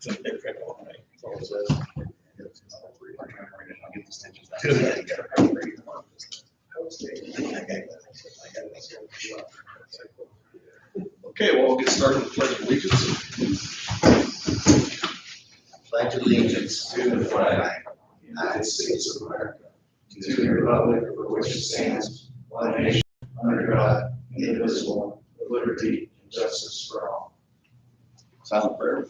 Okay, well, we'll get started with the Pledge of Allegiance. Pledge allegiance to the flag, United States of America, to the republic for which it stands, one nation, under God, indivisible, with liberty and justice for all. Silent prayer.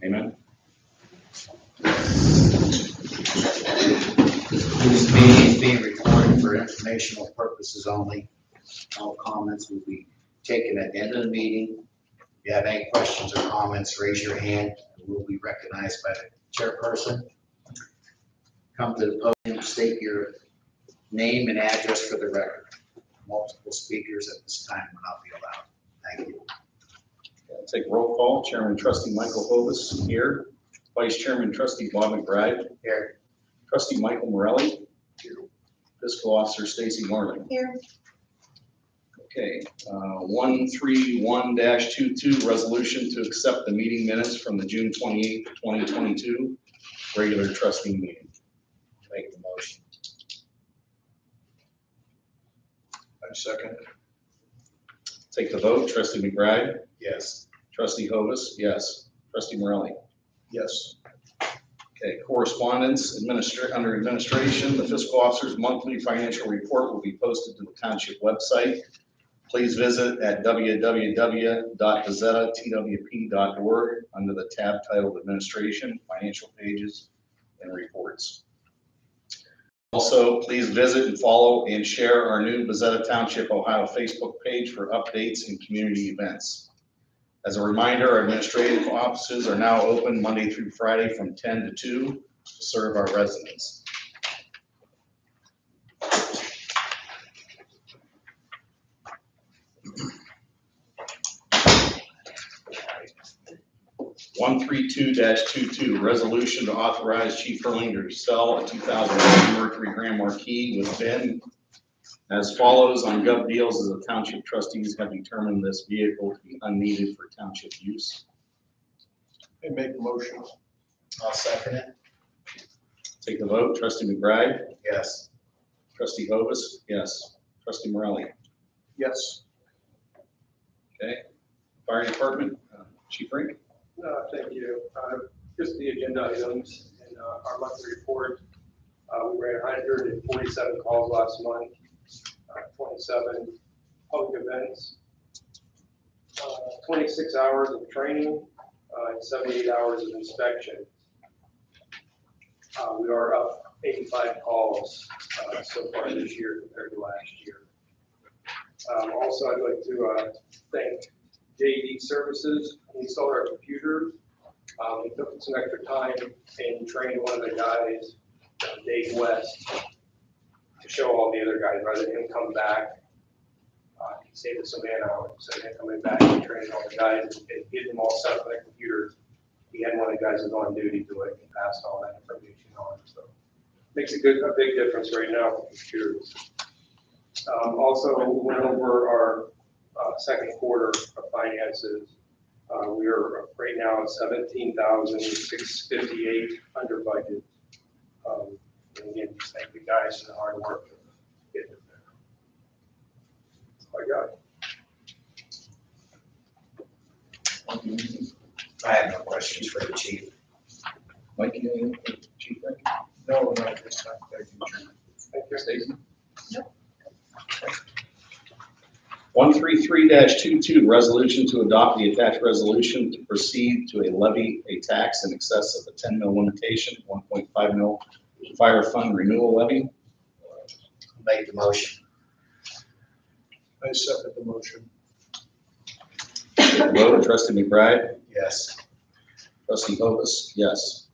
Amen. This meeting is being recorded for informational purposes only. All comments will be taken at the end of the meeting. If you have any questions or comments, raise your hand and we'll be recognized by the chairperson. Come to the podium, state your name and address for the record. Multiple speakers at this time will not be allowed. Thank you. Take roll call. Chairman Trustee Michael Hovis here. Vice Chairman Trustee Bob McBride Here. Trustee Michael Morelli here. Fiscal Officer Stacy Marlin Here. Okay, 131-22 resolution to accept the meeting minutes from the June 28th, 2022 regular trustee meeting. Make the motion. I second. Take the vote. Trustee McBride. Yes. Trustee Hovis. Yes. Trustee Morelli. Yes. Okay, correspondence, under administration, the fiscal officer's monthly financial report will be posted to the township website. Please visit at www.bazettatwp.org under the tab titled Administration, Financial Pages, and Reports. Also, please visit and follow and share our new Bazetta Township, Ohio Facebook page for updates and community events. As a reminder, our administrative offices are now open Monday through Friday from 10 to 2 to serve our residents. (132-22) resolution to authorize Chief Hurling to sell a 2001 Mercury Grand Marquis with VIN as follows. On Gov Deals, as the township trustees have determined this vehicle to be unneeded for township use. I make the motion. I'll second it. Take the vote. Trustee McBride. Yes. Trustee Hovis. Yes. Trustee Morelli. Yes. Okay. Fire Department, Chief Rink. Thank you. Just the agenda items in our monthly report. We ran 147 calls last month, 27 public events, 26 hours of training, and 78 hours of inspection. We are up 85 calls so far this year compared to last year. Also, I'd like to thank JD Services. We installed our computers. We took some extra time and trained one of the guys, Dave West, to show all the other guys rather than him come back. He saved us some man hours, so him coming back and training all the guys and getting them all set up on their computers. He had one of the guys who's on duty to it and passed all that information on. So makes a big difference right now for computers. Also, we went over our second quarter of finances. We are right now at $17,658 under budget. And again, just thank you guys for the hard work of getting it there. That's all I got. I have no questions for the chief. Mike, you have anything for Chief Rink? No, not at this time. Thank you, Chairman. Thank you. Stacy? Nope. 133-22 resolution to adopt the attached resolution to proceed to levy a tax in excess of the 10 mil limitation, 1.5 mil fire fund renewal levy. Make the motion. I second the motion. Vote. Trustee McBride. Yes. Trustee Hovis. Yes.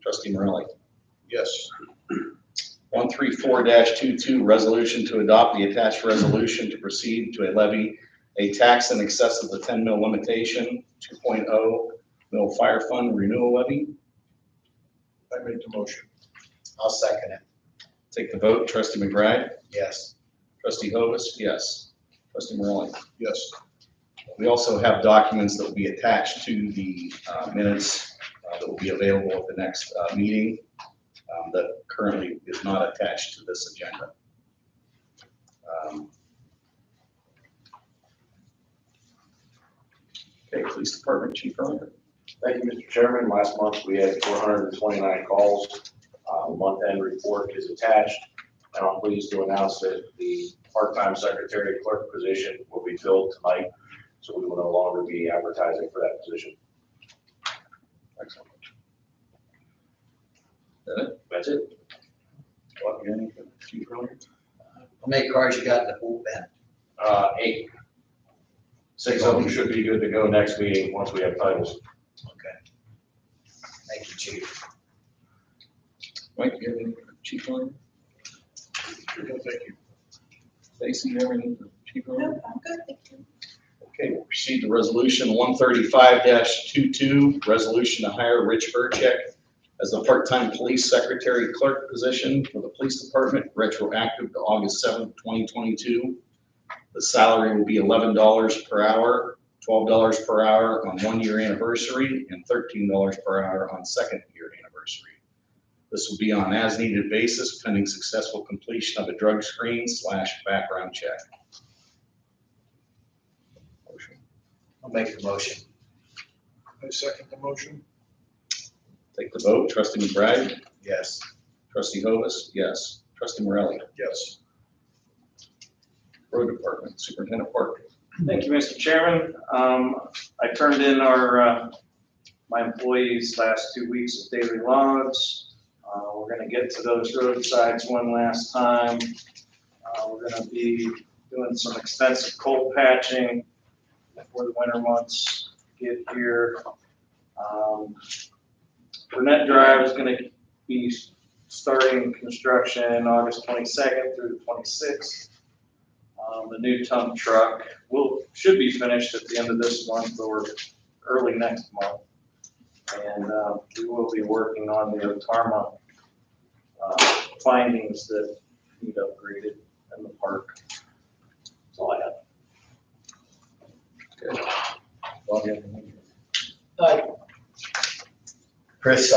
Trustee Morelli. Yes. 134-22 resolution to adopt the attached resolution to proceed to levy a tax in excess of the 10 mil limitation, 2.0 mil fire fund renewal levy. I make the motion. I'll second it. Take the vote. Trustee McBride. Yes. Trustee Hovis. Yes. Trustee Morelli. Yes. We also have documents that will be attached to the minutes that will be available at the next meeting that currently is not attached to this agenda. Okay, Police Department, Chief Earlier. Thank you, Mr. Chairman. Last month, we had 429 calls. Month-end report is attached, and I'm pleased to announce that the part-time secretary clerk position will be filled tonight, so we will no longer be advertising for that position. Excellent. Is that it? That's it. Bob, you got anything? Chief Earlier? How many cars you got in the pool pen? 8. 6 of them should be good to go next meeting once we have titles. Okay. Thank you, Chief. Mike, you have anything? Chief Earlier? No, thank you. Stacy, you have anything? Chief Earlier? No, I'm good, thank you. Okay, we'll proceed to resolution 135-22, resolution to hire Rich Burchek as the part-time police secretary clerk position for the police department, retroactive to August 7th, 2022. The salary will be $11 per hour, $12 per hour on 1-year anniversary, and $13 per hour on 2nd-year anniversary. This will be on as-needed basis pending successful completion of a drug screen / background check. Motion. I'll make the motion. I second the motion. Take the vote. Trustee McBride? Yes. Trustee Hovis? Yes. Trustee Morelli? Yes. Road Department, Superintendent Park. Thank you, Mr. Chairman. I turned in our, my employees' last 2 weeks of daily logs. We're gonna get to those roadsides one last time. We're gonna be doing some extensive cold patching before the winter months get here. Burnett Drive is gonna be starting construction August 22nd through the 26th. The new dump truck should be finished at the end of this month or early next month. And we will be working on the Otarma findings that need upgraded in the park. That's all I have. Okay. Bob, you have anything? Chris,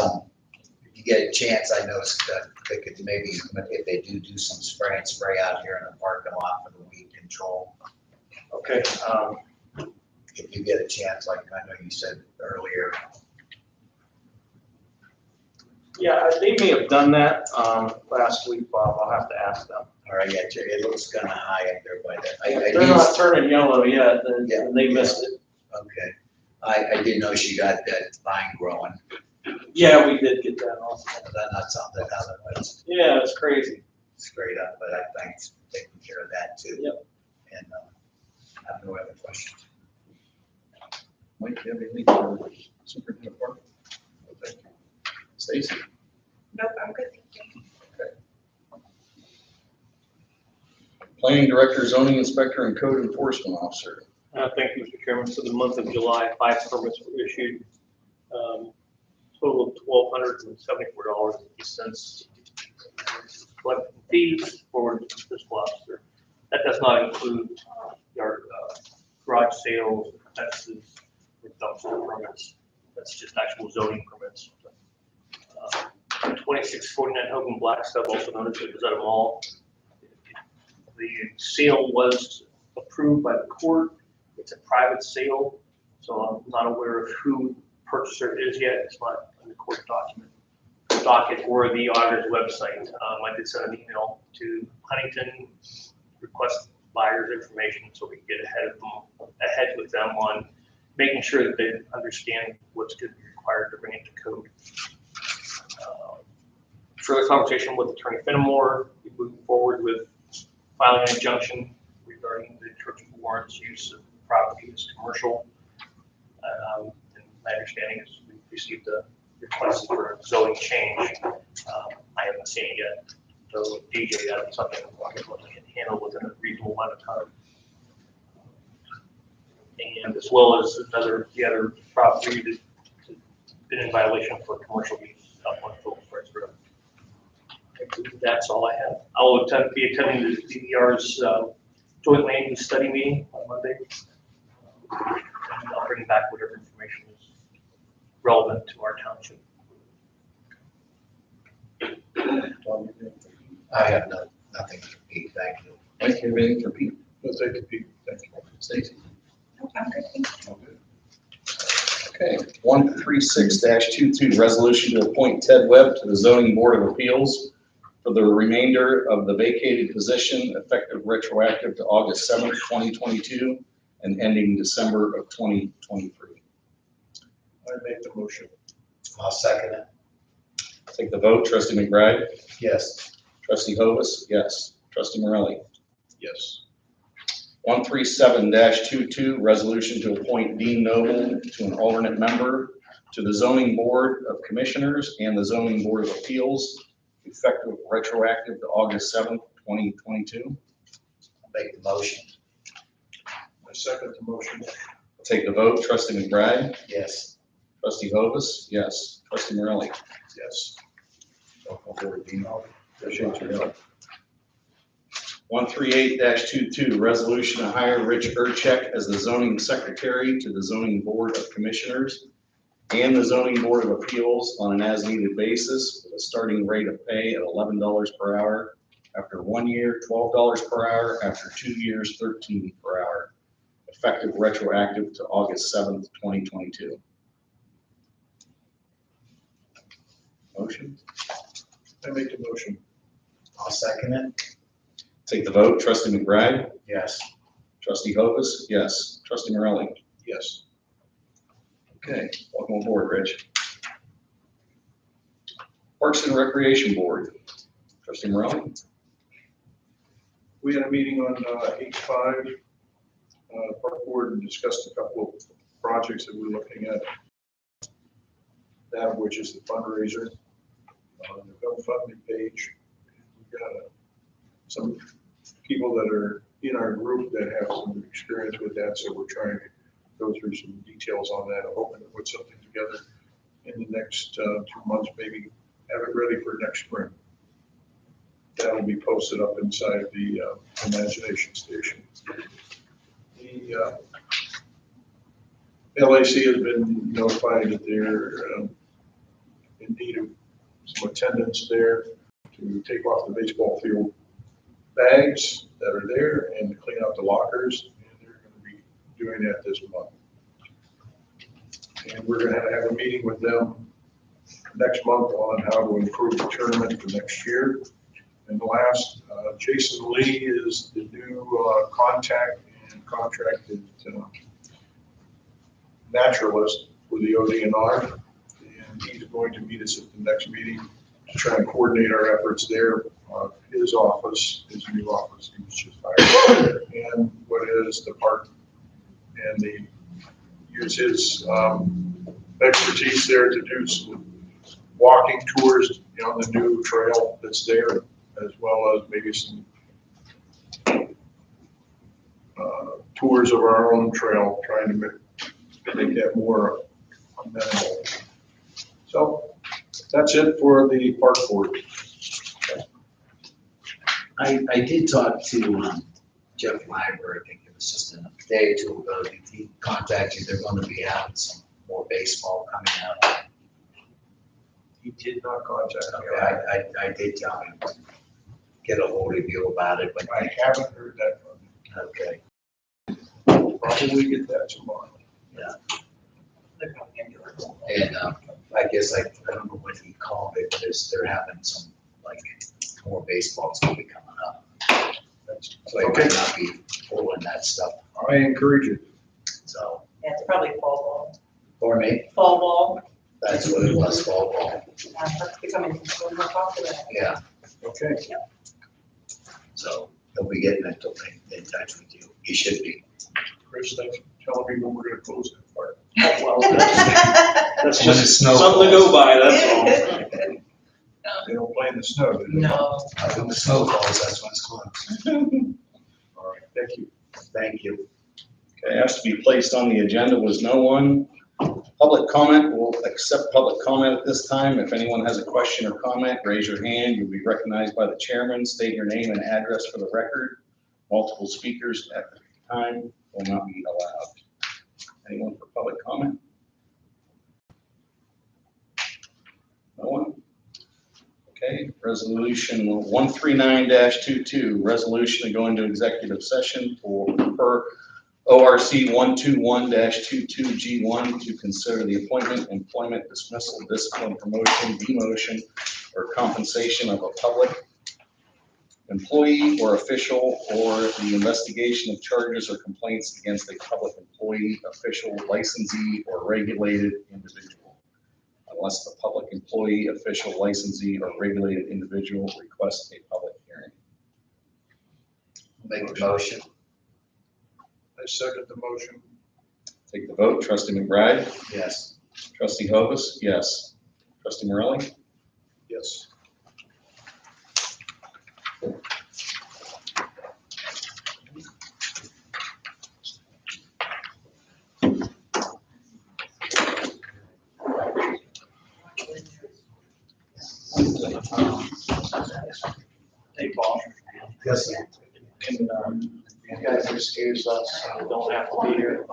if you get a chance, I noticed that they could maybe, if they do some spray and spray out here in the parking lot for the weed control. Okay. If you get a chance, like I know you said earlier. Yeah, they may have done that last week, Bob. I'll have to ask them. All right, yeah, it looks kind of high up there by that. They're not turning yellow yet, and Yeah. they missed it. Okay. I didn't know she got that vine growing. Yeah, we did get that also. That's something otherwise. Yeah, it's crazy. Straight up, but I thanks for taking care of that too. Yep. And I have no other questions. Mike, do you have anything for Superintendent Park? No, thank you. Stacy? Nope, I'm good, thank you. Planning Director, Zoning Inspector, and Code Enforcement Officer. Thank you, Mr. Chairman. For the month of July, 5 permits were issued. Total of $1,274.50. Collecting fees for the fiscal officer. That does not include our garage sales, fences, or dumpster permits. That's just actual zoning permits. 2649 Hogan Blackstuff, also known as the Bazetta Mall. The sale was approved by the court. It's a private sale, so I'm not aware of who the purchaser is yet. It's not in the court docket or the auditor's website. I did send an email to Huntington, request buyer's information so we can get ahead with them on making sure that they understand what's going to be required to bring it to code. Further conversation with Attorney Fenimore, we moved forward with filing an injunction regarding the Church of Warren's use of property as commercial. And my understanding is we received a request for a zoning change. I haven't seen it yet. So DJ, that's something I can handle within a reasonable amount of time. And as well as the other property that's been in violation for commercial use up on Phillips Bridge Road. That's all I have. I'll be attending the DDR's joint land use study meeting on Monday. And I'll bring back whatever information is relevant to our township. I have nothing to repeat, thank you. Mike, you have anything for Pete? No, thank you, Pete. Thank you. Stacy? No, I'm good, thank you. Okay, 136-22, resolution to appoint Ted Webb to the zoning board of appeals for the remainder of the vacated position effective retroactive to August 7th, 2022 and ending December of 2023. I make the motion. I'll second it. Take the vote. Trustee McBride? Yes. Trustee Hovis? Yes. Trustee Morelli? Yes. 137-22, resolution to appoint Dean Noble to an alternate member to the zoning board of commissioners and the zoning board of appeals effective retroactive to August 7th, 2022. I'll make the motion. I second the motion. Take the vote. Trustee McBride? Yes. Trustee Hovis? Yes. Trustee Morelli? Yes. Welcome aboard, Dino. Appreciate your help. 138-22, resolution to hire Rich Urcheck as the zoning secretary to the zoning board of commissioners and the zoning board of appeals on an as-needed basis with a starting rate of pay at $11 per hour. After 1 year, $12 per hour. After 2 years, $13 per hour. Effective retroactive to August 7th, 2022. Motion? I make the motion. I'll second it. Take the vote. Trustee McBride? Yes. Trustee Hovis? Yes. Trustee Morelli? Yes. Okay, welcome aboard, Rich. Parks and Recreation Board. Trustee Morelli? We had a meeting on H5, Park Board, and discussed a couple of projects that we're looking at. That of which is the fundraiser on the GoFundMe page. We've got some people that are in our group that have some experience with that, so we're trying to go through some details on that. I'm hoping to put something together in the next 2 months, maybe have it ready for next spring. That'll be posted up inside the Imagination Station. The LAC has been notified that they're in need of some attendance there to take off the baseball field bags that are there and to clean out the lockers, and they're going to be doing that this month. And we're going to have a meeting with them next month on how to improve the tournament for next year. And last, Jason Lee is the new contact and contracted naturalist for the ODNR, and he's going to meet us at the next meeting to try and coordinate our efforts there. His office, his new office, he was just hired, and what is the park, and use his expertise there to do some walking tours on the new trail that's there, as well as maybe some tours of our own trail, trying to make that more amenable. So that's it for the park board. I did talk to Jeff Liber, I think it was just a day or two ago. He contacted you. They're going to be having some more baseball coming out. He did not contact me. Okay, I did tell him, get a hold of you about it, but I haven't heard that from him. okay. Probably get that tomorrow. And I guess I don't know what he called it, but they're having some, like, more baseball's gonna be coming up. So they might not be pulling that stuff, I encourage it. so, Yeah, it's probably fall ball. for me, Fall ball, that's what it was, fall ball, that's becoming more popular. yeah. Okay. So he'll be getting in touch with you, he should be. Chris, thanks for telling me when we're gonna close that part. Well, that's When the just snow something to falls. go by, that's all. They don't play in the snow, do they? No. When the snow falls, that's when it's closed. All right, thank you. Thank you. Okay, asked to be placed on the agenda was no one. Public comment, we'll accept public comment at this time. If anyone has a question or comment, raise your hand. You'll be recognized by the chairman. State your name and address for the record. Multiple speakers at the time will not be allowed. Anyone for public comment? No one? Okay, resolution 139-22, resolution to go into executive session per ORC 121-22G1 to consider the appointment, employment, dismissal, discipline, promotion, demotion, or compensation of a public employee or official, or the investigation of charges or complaints against a public employee, official, licensee, or regulated individual, unless the public employee, official, licensee, or regulated individual requests a public hearing. Make the motion. I second the motion. Take the vote. Trustee McBride? Yes. Trustee Hovis? Yes. Trustee Morelli? Yes. Hey, Paul, Yes. can, you guys excuse us, we don't have to be here.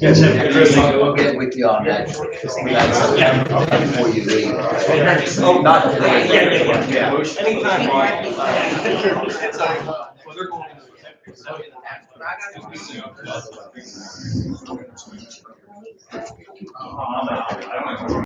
Yes, We'll get with you on that. Before you leave. Oh, not today. Yeah. Anytime, Ron.